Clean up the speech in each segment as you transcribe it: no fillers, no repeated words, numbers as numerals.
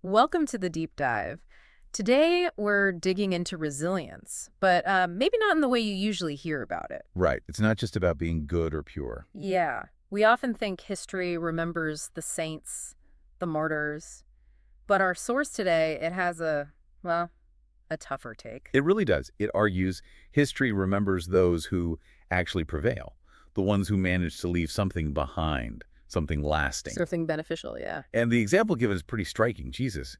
Welcome to the Deep Dive. Today, we're digging into resilience, but maybe not in the way you usually hear about it. Right. It's not just about being good or pure. Yeah, we often think history remembers the saints, the martyrs, but our source today, it has well, a tougher take. It really does. It argues history remembers those who actually prevail, the ones who manage to leave something behind, something lasting. Something beneficial, yeah. And the example given is pretty striking. Jesus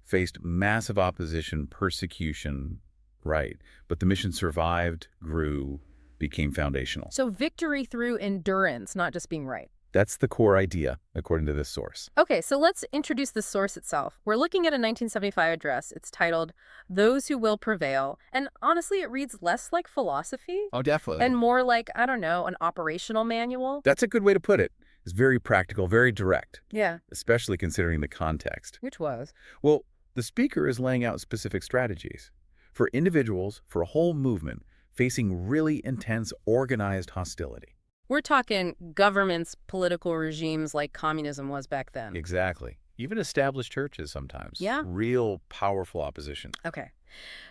faced massive opposition, persecution, right? But the mission survived, grew, became foundational. So victory through endurance, not just being right. That's the core idea, according to this source. Okay, so let's introduce the source itself. We're looking at a 1975 address. It's titled, "Those Who Will Prevail." And honestly, it reads less like philosophy Oh, definitely. and more like, I don't know, an operational manual. That's a good way to put it. It's very practical, very direct, Yeah, especially considering the context. which was. Well, the speaker is laying out specific strategies for individuals, for a whole movement, facing really intense, organized hostility. We're talking governments, political regimes like communism was back then. Exactly. Even established churches sometimes. Yeah. Real powerful opposition. Okay.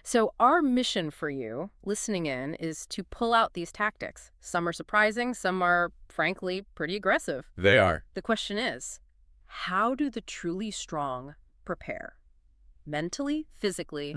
So our mission for you, listening in, is to pull out these tactics. Some are surprising, some are, frankly, pretty aggressive. They are. The question is, how do the truly strong prepare? Mentally, physically,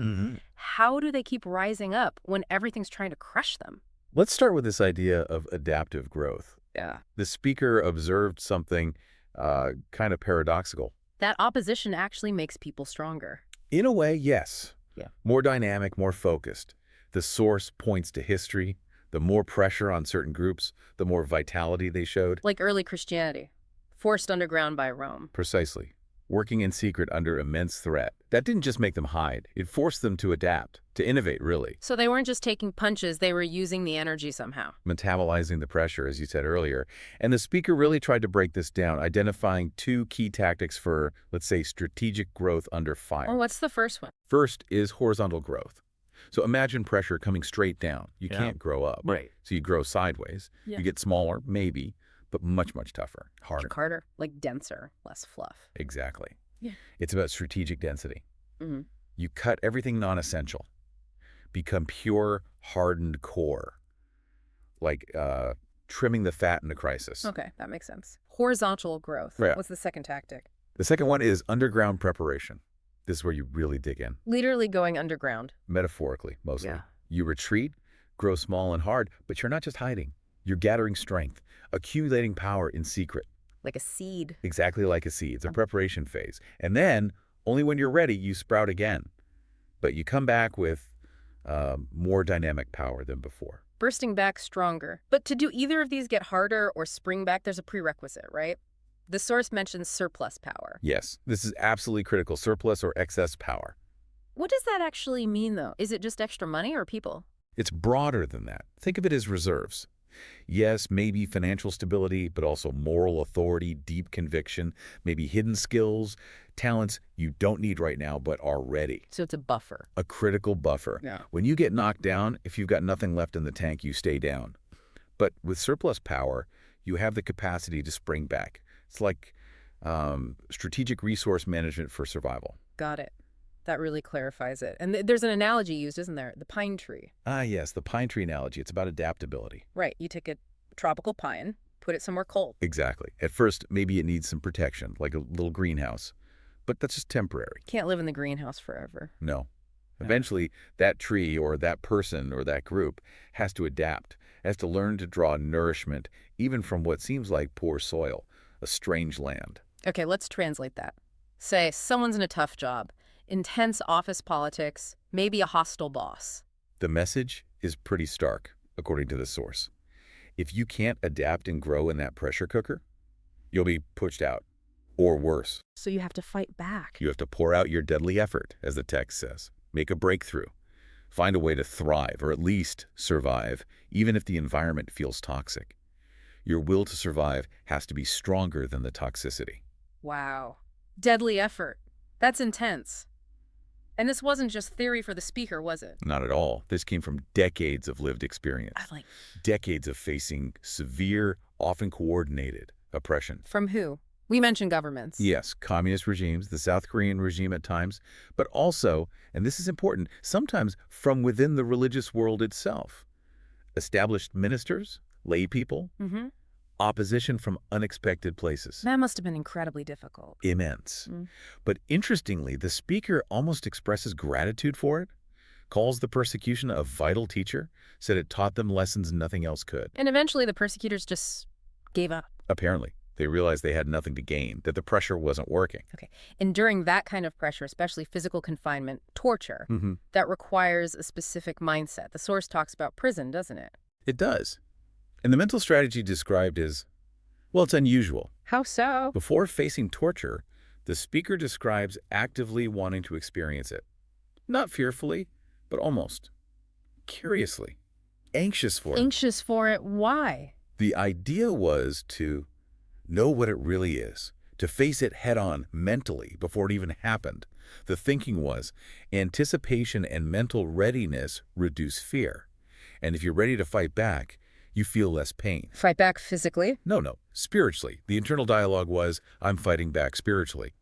how do they keep rising up when everything's trying to crush them? Let's start with this idea of adaptive growth. Yeah. The speaker observed something kind of paradoxical. That opposition actually makes people stronger. In a way, yes. Yeah. More dynamic, more focused. The source points to history. The more pressure on certain groups, the more vitality they showed. Like early Christianity, forced underground by Rome. Precisely. Working in secret under immense threat. That didn't just make them hide. It forced them to adapt, to innovate, really. So they weren't just taking punches, they were using the energy somehow. Metabolizing the pressure, as you said earlier. And the speaker really tried to break this down, identifying two key tactics for, let's say, strategic growth under fire. Oh, what's the first one? First is horizontal growth. So imagine pressure coming straight down. You Yeah. can't grow up. Right. So you grow sideways. Yeah. You get smaller, maybe, but much, much tougher. Harder. Harder, like denser, less fluff. Exactly. Yeah. It's about strategic density. Mm-hmm. You cut everything non-essential. Become pure, hardened core. Like trimming the fat in a crisis. Okay, that makes sense. Horizontal growth. Yeah. What's the second tactic? The second one is underground preparation. This is where you really dig in. Literally going underground. Metaphorically, mostly. Yeah. You retreat, grow small and hard, but you're not just hiding. You're gathering strength, accumulating power in secret. Like a seed. Exactly like a seed. It's a preparation phase. And then, only when you're ready, you sprout again. But you come back with more dynamic power than before. Bursting back stronger. But to do either of these get harder or spring back, there's a prerequisite, right? The source mentions surplus power. Yes, this is absolutely critical. Surplus or excess power. What does that actually mean, though? Is it just extra money or people? It's broader than that. Think of it as reserves. Yes, maybe financial stability, but also moral authority, deep conviction, maybe hidden skills, talents you don't need right now but are ready. So it's a buffer. A critical buffer. Yeah. When you get knocked down, if you've got nothing left in the tank, you stay down. But with surplus power, you have the capacity to spring back. It's like strategic resource management for survival. Got it. That really clarifies it. And there's an analogy used, isn't there? The pine tree. Ah, yes, the pine tree analogy. It's about adaptability. Right. You take a tropical pine, put it somewhere cold. Exactly. At first, maybe it needs some protection, like a little greenhouse. But that's just temporary. Can't live in the greenhouse forever. No. Eventually, that tree or that person or that group has to adapt, has to learn to draw nourishment, even from what seems like poor soil, a strange land. Okay, let's translate that. Say someone's in a tough job, intense office politics, maybe a hostile boss. The message is pretty stark, according to the source. If you can't adapt and grow in that pressure cooker, you'll be pushed out, or worse. So you have to fight back. You have to pour out your deadly effort, as the text says. Make a breakthrough. Find a way to thrive, or at least survive, even if the environment feels toxic. Your will to survive has to be stronger than the toxicity. Wow. Deadly effort. That's intense. And this wasn't just theory for the speaker, was it? Not at all. This came from decades of lived experience. Decades of facing severe, often coordinated oppression. From who? We mentioned governments. Yes, communist regimes, the South Korean regime at times, but also, and this is important, sometimes from within the religious world itself. Established ministers, lay people, Mm-hmm. opposition from unexpected places. That must have been incredibly difficult. Immense. Mm. But interestingly, the speaker almost expresses gratitude for it, calls the persecution a vital teacher, said it taught them lessons nothing else could. And eventually the persecutors just gave up. Apparently, they realized they had nothing to gain, that the pressure wasn't working. Okay. Enduring that kind of pressure, especially physical confinement, torture, Mm-hmm. that requires a specific mindset. The source talks about prison, doesn't it? It does. And the mental strategy described is, well, it's unusual. How so? Before facing torture, the speaker describes actively wanting to experience it. Not fearfully, but almost. Curiously. Anxious for it. Anxious for it. Why? The idea was to know what it really is, to face it head-on mentally before it even happened. The thinking was anticipation and mental readiness reduce fear. And if you're ready to fight back, you feel less pain. Fight back physically? No, spiritually. The internal dialogue was, I'm fighting back spiritually.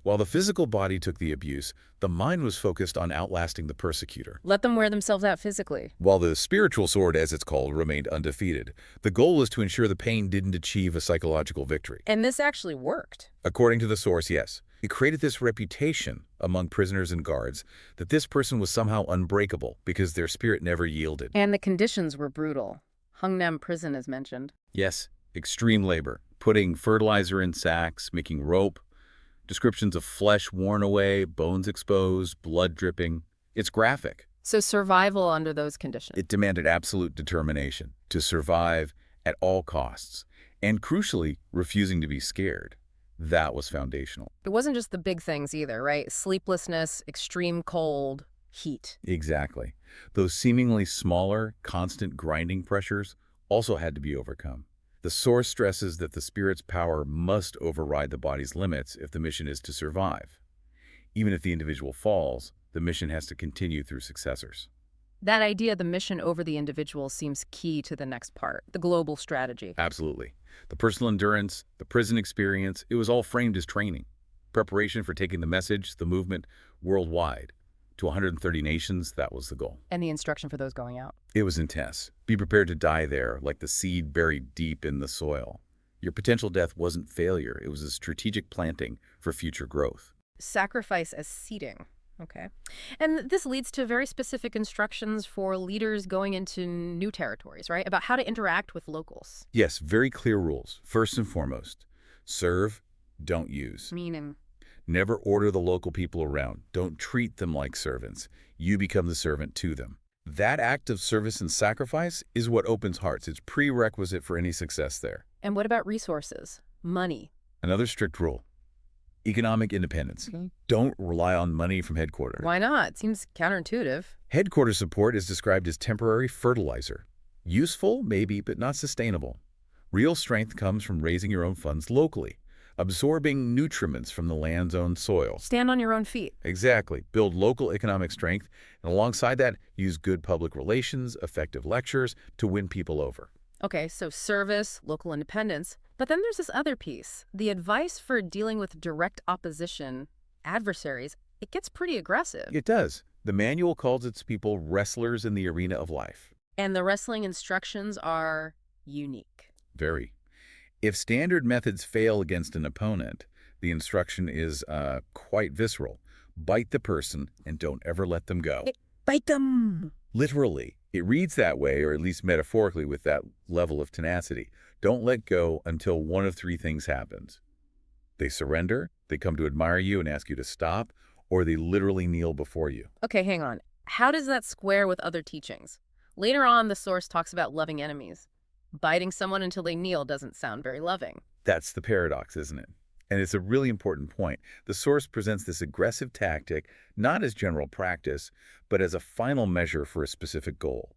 While the physical body took the abuse, the mind was focused on outlasting the persecutor. Let them wear themselves out physically. While the spiritual sword, as it's called, remained undefeated, the goal was to ensure the pain didn't achieve a psychological victory. And this actually worked. According to the source, yes. It created this reputation among prisoners and guards that this person was somehow unbreakable because their spirit never yielded. And the conditions were brutal. Hungnam prison is mentioned. Yes, extreme labor, putting fertilizer in sacks, making rope, descriptions of flesh worn away, bones exposed, blood dripping. It's graphic. So survival under those conditions. It demanded absolute determination to survive at all costs, and crucially, refusing to be scared. That was foundational. It wasn't just the big things either, right? Sleeplessness, extreme cold, heat. Exactly. Those seemingly smaller, constant grinding pressures also had to be overcome. The source stresses that the spirit's power must override the body's limits if the mission is to survive. Even if the individual falls, the mission has to continue through successors. That idea, the mission over the individual, seems key to the next part, the global strategy. Absolutely. The personal endurance, the prison experience, it was all framed as training. Preparation for taking the message, the movement, worldwide. To 130 nations, that was the goal. And the instruction for those going out. It was intense. Be prepared to die there, like the seed buried deep in the soil. Your potential death wasn't failure. It was a strategic planting for future growth. Sacrifice as seeding. Okay. And this leads to very specific instructions for leaders going into new territories, right? About how to interact with locals. Yes, very clear rules. First and foremost, serve, don't use. Meaning? Never order the local people around. Don't treat them like servants. You become the servant to them. That act of service and sacrifice is what opens hearts. It's prerequisite for any success there. And what about resources? Money. Another strict rule. Economic independence. Don't rely on money from headquarters. Why not? It seems counterintuitive. Headquarters support is described as temporary fertilizer. Useful, maybe, but not sustainable. Real strength comes from raising your own funds locally, absorbing nutriments from the land's own soil. Stand on your own feet. Exactly. Build local economic strength, and alongside that, use good public relations, effective lectures to win people over. Okay, so service, local independence. But then there's this other piece. The advice for dealing with direct opposition, adversaries, it gets pretty aggressive. It does. The manual calls its people wrestlers in the arena of life. And the wrestling instructions are unique. Very. If standard methods fail against an opponent, the instruction is quite visceral. Bite the person and don't ever let them go. Bite them! Literally. It reads that way, or at least metaphorically with that level of tenacity. Don't let go until one of three things happens. They surrender, they come to admire you and ask you to stop, or they literally kneel before you. Okay, hang on. How does that square with other teachings? Later on, the source talks about loving enemies. Biting someone until they kneel doesn't sound very loving. That's the paradox, isn't it? And it's a really important point. The source presents this aggressive tactic not as general practice, but as a final measure for a specific goal,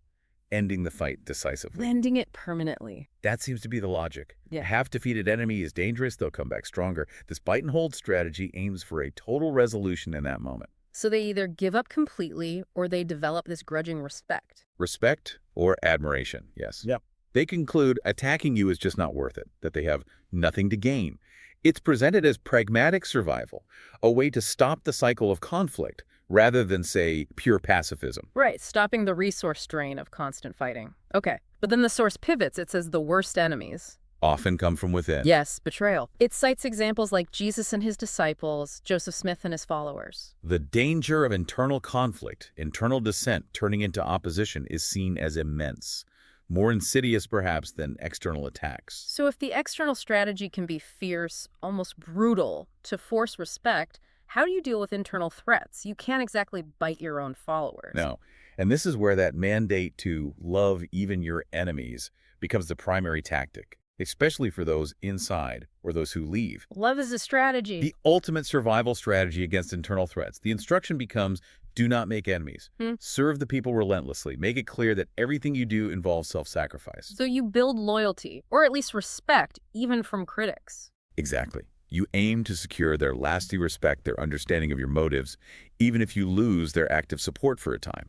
ending the fight decisively. Ending it permanently. That seems to be the logic. Yeah. A half-defeated enemy is dangerous, they'll come back stronger. This bite-and-hold strategy aims for a total resolution in that moment. So they either give up completely or they develop this grudging respect. Respect or admiration, yes. Yep. They conclude attacking you is just not worth it, that they have nothing to gain. It's presented as pragmatic survival, a way to stop the cycle of conflict, rather than, say, pure pacifism. Right, stopping the resource drain of constant fighting. Okay, but then the source pivots. It says the worst enemies. Often come from within. Yes, betrayal. It cites examples like Jesus and his disciples, Joseph Smith and his followers. The danger of internal conflict, internal dissent turning into opposition is seen as immense, more insidious perhaps than external attacks. So if the external strategy can be fierce, almost brutal, to force respect, how do you deal with internal threats? You can't exactly bite your own followers. No, and this is where that mandate to love even your enemies becomes the primary tactic, especially for those inside or those who leave. Love is a strategy. The ultimate survival strategy against internal threats. The instruction becomes, do not make enemies. Serve the people relentlessly. Make it clear that everything you do involves self-sacrifice. So you build loyalty, or at least respect, even from critics. Exactly. You aim to secure their lasting respect, their understanding of your motives, even if you lose their active support for a time.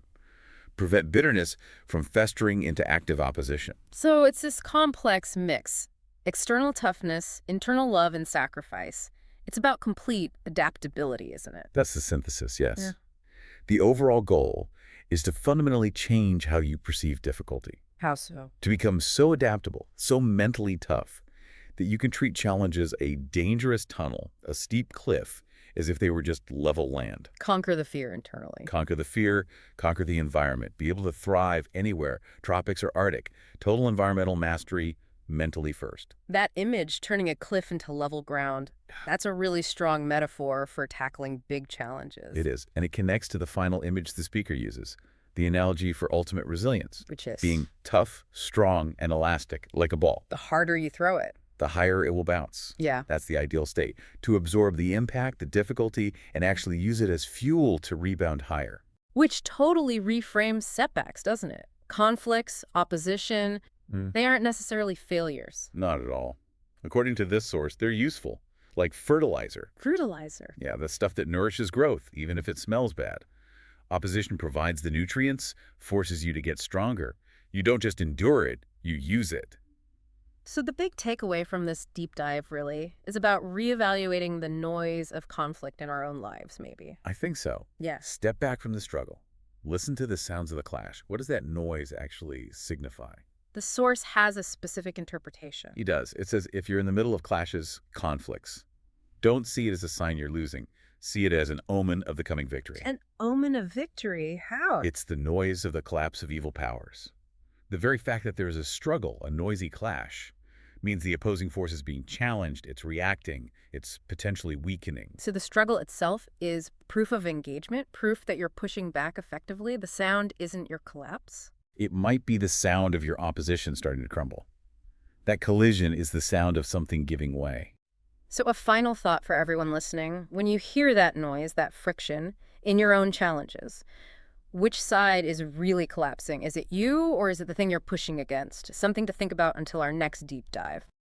Prevent bitterness from festering into active opposition. So it's this complex mix. External toughness, internal love, and sacrifice. It's about complete adaptability, isn't it? That's the synthesis, yes. Yeah. The overall goal is to fundamentally change how you perceive difficulty. How so? To become so adaptable, so mentally tough, that you can treat challenges a dangerous tunnel, a steep cliff, as if they were just level land. Conquer the fear internally. Conquer the fear, conquer the environment, be able to thrive anywhere, tropics or Arctic. Total environmental mastery, mentally first. That image, turning a cliff into level ground, that's a really strong metaphor for tackling big challenges. It is, and it connects to the final image the speaker uses, the analogy for ultimate resilience. Which is? Being tough, strong, and elastic, like a ball. The harder you throw it. The higher it will bounce. Yeah. That's the ideal state, to absorb the impact, the difficulty, and actually use it as fuel to rebound higher. Which totally reframes setbacks, doesn't it? Conflicts, opposition, they aren't necessarily failures. Not at all. According to this source, they're useful, like fertilizer. Fertilizer. Yeah, the stuff that nourishes growth, even if it smells bad. Opposition provides the nutrients, forces you to get stronger. You don't just endure it, you use it. So the big takeaway from this deep dive, really, is about reevaluating the noise of conflict in our own lives, maybe. I think so. Yes. Step back from the struggle. Listen to the sounds of the clash. What does that noise actually signify? The source has a specific interpretation. He does. It says if you're in the middle of clashes, conflicts, don't see it as a sign you're losing. See it as an omen of the coming victory. An omen of victory? How? It's the noise of the collapse of evil powers. The very fact that there is a struggle, a noisy clash, means the opposing force is being challenged, it's reacting, it's potentially weakening. So the struggle itself is proof of engagement, proof that you're pushing back effectively. The sound isn't your collapse. It might be the sound of your opposition starting to crumble. That collision is the sound of something giving way. So a final thought for everyone listening. When you hear that noise, that friction, in your own challenges, which side is really collapsing? Is it you, or is it the thing you're pushing against? Something to think about until our next deep dive.